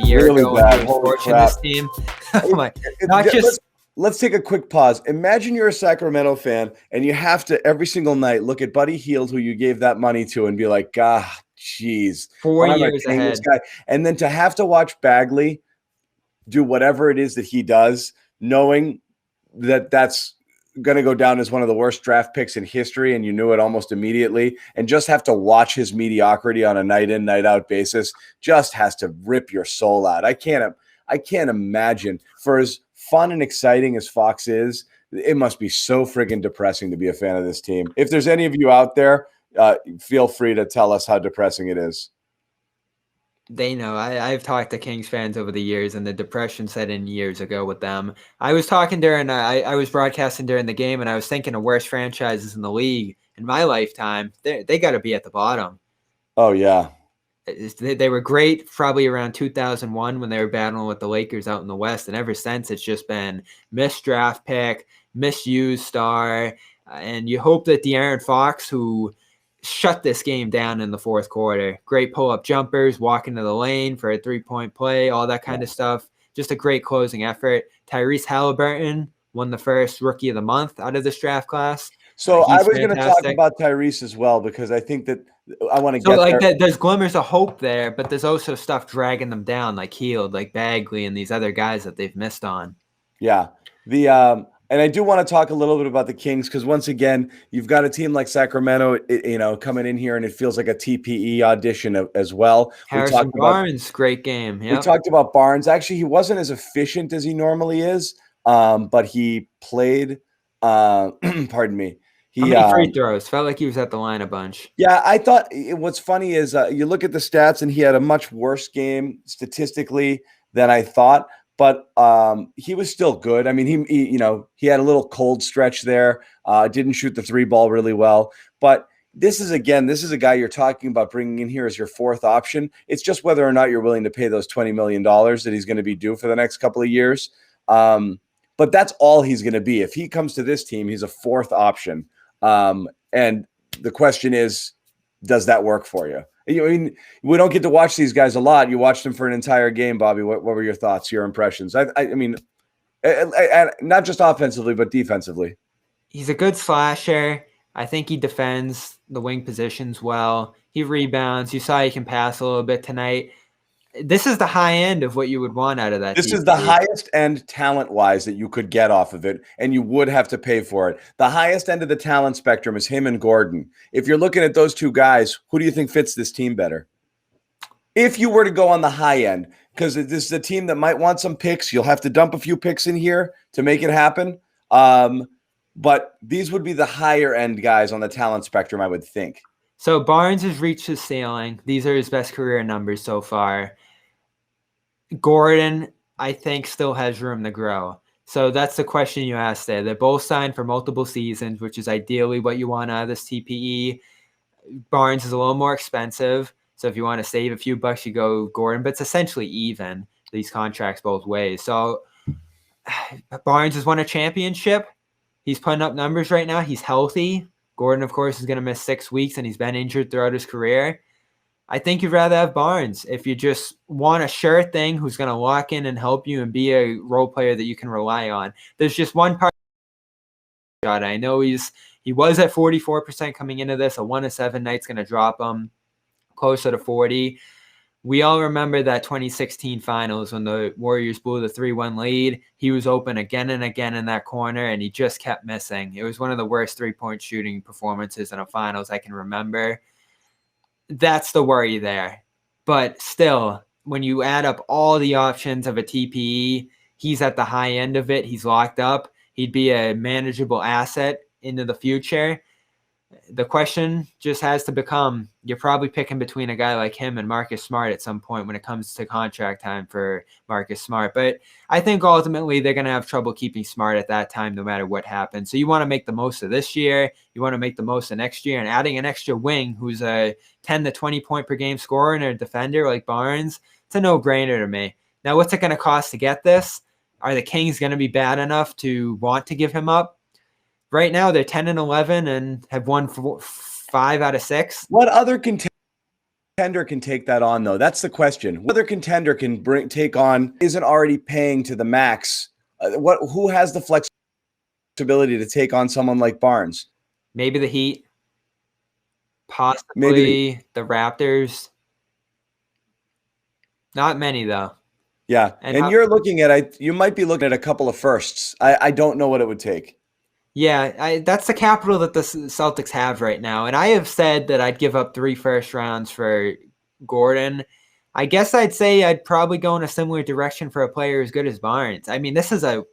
year really ago bad. when he was Holy coaching crap. this team. Not just Let's take a quick pause. Imagine you're a Sacramento fan and you have to every single night look at Buddy Hield, who you gave that money to, and be like, God, jeez, 4 why am I years paying this ahead. guy? And then to have to watch Bagley do whatever it is that he does, knowing that that's going to go down as one of the worst draft picks in history, and you knew it almost immediately, and just have to watch his mediocrity on a night in, night out basis just has to rip your soul out. I can't imagine, for as fun and exciting as Fox is, it must be so friggin' depressing to be a fan of this team. If there's any of you out there, feel free to tell us how depressing it is. They know. I've talked to Kings fans over the years, and the depression set in years ago with them. I was talking during, I was broadcasting during the game, and I was thinking of worst franchises in the league in my lifetime. They got to be at the bottom. Oh, yeah. They were great probably around 2001 when they were battling with the Lakers out in the West, and ever since it's just been missed draft pick, misused star, and you hope that De'Aaron Fox, who shut this game down in the fourth quarter, great pull-up jumpers, walk into the lane for a three-point play, all that kind of stuff, just a great closing effort. Tyrese Halliburton won the first Rookie of the Month out of this draft class. So I He's was going to talk fantastic. about Tyrese as well, because I think that I want to So get like there. there's glimmers of hope there, but there's also stuff dragging them down, like Hield, like Bagley, and these other guys that they've missed on. Yeah. And I do want to talk a little bit about the Kings, because once again, you've got a team like Sacramento, coming in here, and it feels like a TPE audition as well. Harrison Barnes, great game. We talked about Barnes. Actually, he wasn't as efficient as he normally is, but he played. Pardon me. How many free throws? Felt like he was at the line a bunch. Yeah, I thought what's funny is you look at the stats, and he had a much worse game statistically than I thought. But he was still good. I mean, he had a little cold stretch there. Didn't shoot the three ball really well. But this is a guy you're talking about bringing in here as your fourth option. It's just whether or not you're willing to pay those $20 million that he's going to be due for the next couple of years. But that's all he's going to be. If he comes to this team, he's a fourth option. And the question is, does that work for you? I mean, we don't get to watch these guys a lot. You watched them for an entire game, Bobby. What were your thoughts, your impressions? I mean, not just offensively, but defensively. He's a good slasher. I think he defends the wing positions well. He rebounds. You saw he can pass a little bit tonight. This is the high end of what you would want out of that. This is the highest end talent-wise that you could get off of it, and you would have to pay for it. The highest end of the talent spectrum is him and Gordon. If you're looking at those two guys, who do you think fits this team better? If you were to go on the high end, because this is a team that might want some picks. You'll have to dump a few picks in here to make it happen. But these would be the higher end guys on the talent spectrum, I would think. So Barnes has reached his ceiling. These are his best career numbers so far. Gordon, I think, still has room to grow. So that's the question you asked there. They're both signed for multiple seasons, which is ideally what you want out of this TPE. Barnes is a little more expensive. So if you want to save a few bucks, you go Gordon. But it's essentially even, these contracts both ways. So Barnes has won a championship. He's putting up numbers right now. He's healthy. Gordon, of course, is going to miss 6 weeks, and he's been injured throughout his career. I think you'd rather have Barnes if you just want a sure thing who's going to lock in and help you and be a role player that you can rely on. There's just one part. I know he was at 44% coming into this. A 1-7 night's going to drop him closer to 40. We all remember that 2016 finals when the Warriors blew the 3-1 lead. He was open again and again in that corner, and he just kept missing. It was one of the worst three-point shooting performances in a finals I can remember. That's the worry there. But still, when you add up all the options of a TPE, he's at the high end of it. He's locked up. He'd be a manageable asset into the future. The question just has to become, you're probably picking between a guy like him and Marcus Smart at some point when it comes to contract time for Marcus Smart. But I think ultimately they're going to have trouble keeping Smart at that time no matter what happens. So you want to make the most of this year. You want to make the most of next year. And adding an extra wing who's a 10 to 20 point per game scorer and a defender like Barnes, it's a no-brainer to me. Now, what's it going to cost to get this? Are the Kings going to be bad enough to want to give him up? Right now, they're 10-11 and have won 5 out of 6. What other contenders contender can take that on, though? That's the question. Whether contender can take on isn't already paying to the max. Who has the flexibility to take on someone like Barnes? Maybe the Heat, possibly Maybe the Raptors. Not many though. Yeah, and you're looking at you might be looking at a couple of firsts. I don't know what it would take. Yeah, that's the capital that the Celtics have right now. And I have said that I'd give up 3 first rounds for Gordon. I guess I'd say I'd probably go in a similar direction for a player as good as Barnes. I mean, this is a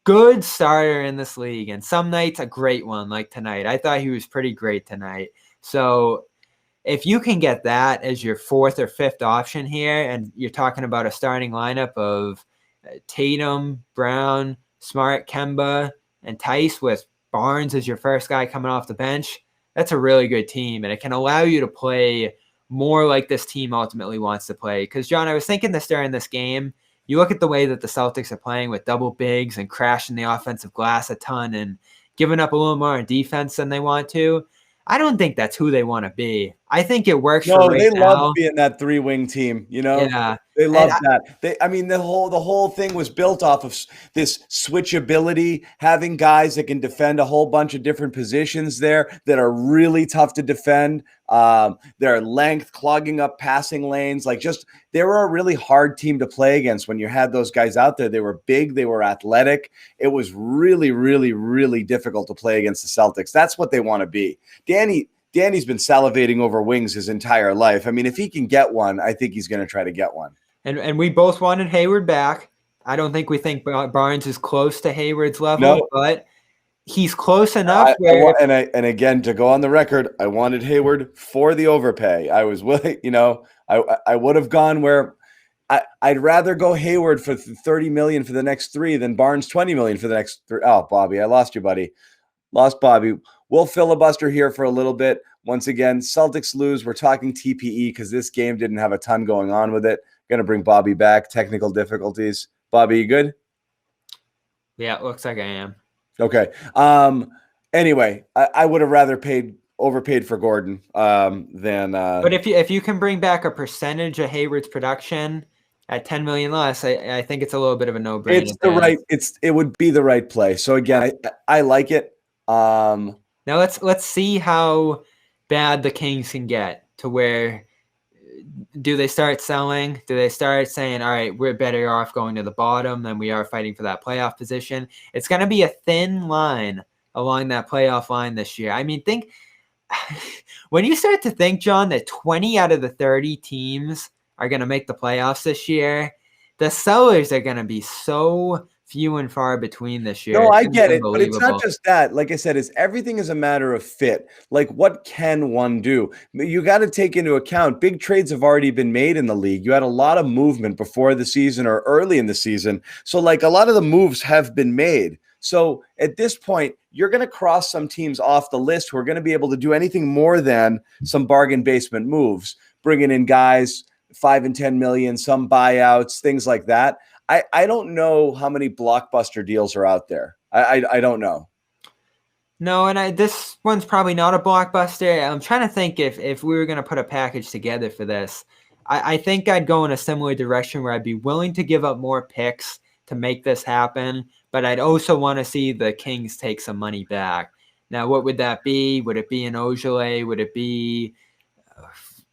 good starter in this league, and some nights a great one like tonight. I thought he was pretty great tonight. So if you can get that as your 4th or 5th option here, and you're talking about a starting lineup of Tatum, Brown, Smart, Kemba, and Tice with Barnes as your first guy coming off the bench, that's a really good team, and it can allow you to play more like this team ultimately wants to play. Because, John, I was thinking this during this game. You look at the way that the Celtics are playing with double bigs and crashing the offensive glass a ton and giving up a little more on defense than they want to. I don't think that's who they want to be. I think it works for right they now. love being that 3-wing team, Yeah. They love that. The whole thing was built off of this switchability, having guys that can defend a whole bunch of different positions there that are really tough to defend. Their length, clogging up passing lanes, they were a really hard team to play against when you had those guys out there. They were big, they were athletic. It was really, really, really difficult to play against the Celtics. That's what they want to be. Danny's been salivating over wings his entire life. I mean, if he can get one, I think he's going to try to get one. And we both wanted Hayward back. I don't think we think Barnes is close to Hayward's level, but he's close enough. And again, to go on the record, I wanted Hayward for the overpay. I was willing, I would have gone where I'd rather go Hayward for $30 million for the next 3 than Barnes $20 million for the next 3. Oh, Bobby, I lost you, buddy. Lost Bobby. We'll filibuster here for a little bit. Once again, Celtics lose. We're talking TPE because this game didn't have a ton going on with it. Going to bring Bobby back. Technical difficulties. Bobby, you good? Yeah, it looks like I am. Okay. Anyway, I would have rather overpaid for Gordon than. But if you can bring back a percentage of Hayward's production at $10 million less, I think it's a little bit of a no-brainer. It would be the right play. So again, I like it. Now let's see how bad the Kings can get to where. Do they start selling? Do they start saying, all right, we're better off going to the bottom than we are fighting for that playoff position? It's going to be a thin line along that playoff line this year. I mean, when you start to think, John, that 20 out of the 30 teams are going to make the playoffs this year, the sellers are going to be so few and far between this year. No, I get it, but it's not just that. Like I said, everything is a matter of fit. Like, what can one do? You got to take into account big trades have already been made in the league. You had a lot of movement before the season or early in the season. So, a lot of the moves have been made. So, at this point, you're going to cross some teams off the list who are going to be able to do anything more than some bargain basement moves, bringing in guys 5 and 10 million, some buyouts, things like that. I don't know how many blockbuster deals are out there. I don't know. No, and this one's probably not a blockbuster. I'm trying to think if we were going to put a package together for this. I think I'd go in a similar direction where I'd be willing to give up more picks to make this happen, but I'd also want to see the Kings take some money back. Now, what would that be? Would it be an Ojale? Would it be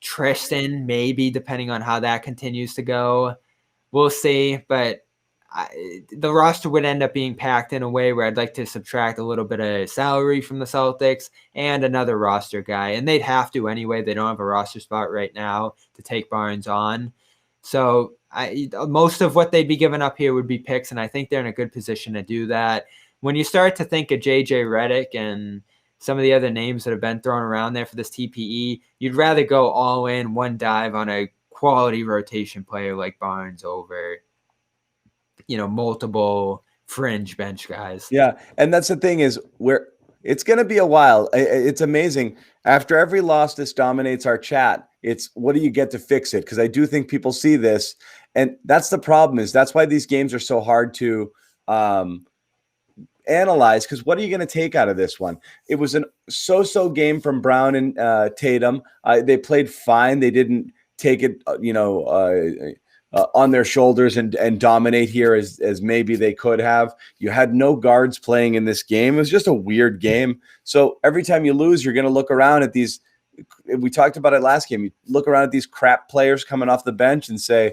Tristan? Maybe, depending on how that continues to go. We'll see, but the roster would end up being packed in a way where I'd like to subtract a little bit of salary from the Celtics and another roster guy, and they'd have to anyway. They don't have a roster spot right now to take Barnes on. So most of what they'd be giving up here would be picks, and I think they're in a good position to do that. When you start to think of J.J. Redick and some of the other names that have been thrown around there for this TPE, you'd rather go all in, one dive on a quality rotation player like Barnes over, multiple fringe bench guys. Yeah, and that's the thing is it's going to be a while. It's amazing. After every loss, this dominates our chat. It's what do you get to fix it? Because I do think people see this, and that's the problem. That's why these games are so hard to analyze, because what are you going to take out of this one? It was an so-so game from Brown and Tatum. They played fine. They didn't take it, on their shoulders and dominate here as maybe they could have. You had no guards playing in this game. It was just a weird game. So every time you lose, you're going to look around at these. We talked about it last game. You look around at these crap players coming off the bench and say,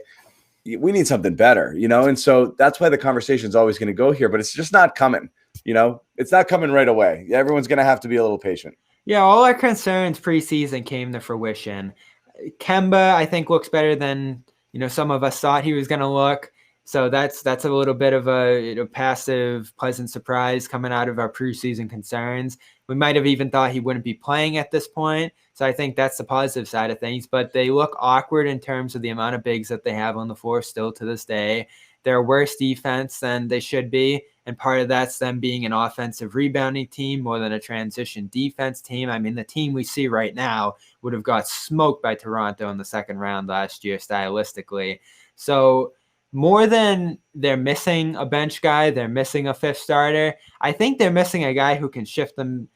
we need something better, And so that's why the conversation is always going to go here, but it's just not coming, It's not coming right away. Everyone's going to have to be a little patient. Yeah, all our concerns preseason came to fruition. Kemba, I think, looks better than some of us thought he was going to look. So that's a little bit of a passive, pleasant surprise coming out of our preseason concerns. We might have even thought he wouldn't be playing at this point. So I think that's the positive side of things. But they look awkward in terms of the amount of bigs that they have on the floor still to this day. They're a worse defense than they should be. And part of that's them being an offensive rebounding team more than a transition defense team. I mean, the team we see right now would have got smoked by Toronto in the second round last year stylistically. So more than they're missing a bench guy, they're missing a fifth starter. I think they're missing a guy who can shift them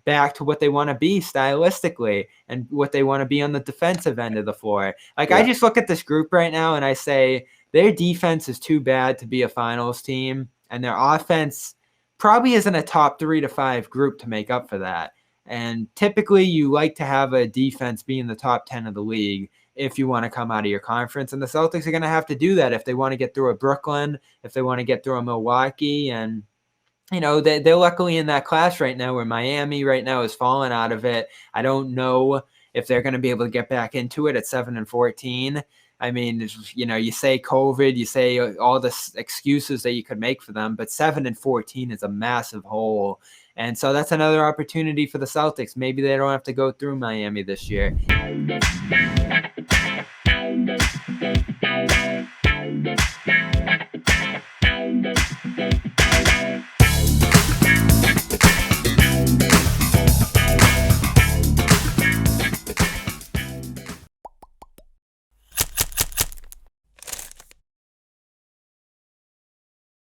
back to what they want to be stylistically and what they want to be on the defensive end of the floor. I just look at this group right now and I say their defense is too bad to be a finals team, and their offense probably isn't a top 3 to 5 group to make up for that. And typically you like to have a defense be in the top 10 of the league if you want to come out of your conference. And the Celtics are going to have to do that if they want to get through a Brooklyn, if they want to get through a Milwaukee. And, they're luckily in that class right now where Miami right now is falling out of it. I don't know if they're going to be able to get back into it at 7-14. I mean, you say COVID, you say all the excuses that you could make for them, but 7-14 is a massive hole. And so that's another opportunity for the Celtics. Maybe they don't have to go through Miami this year.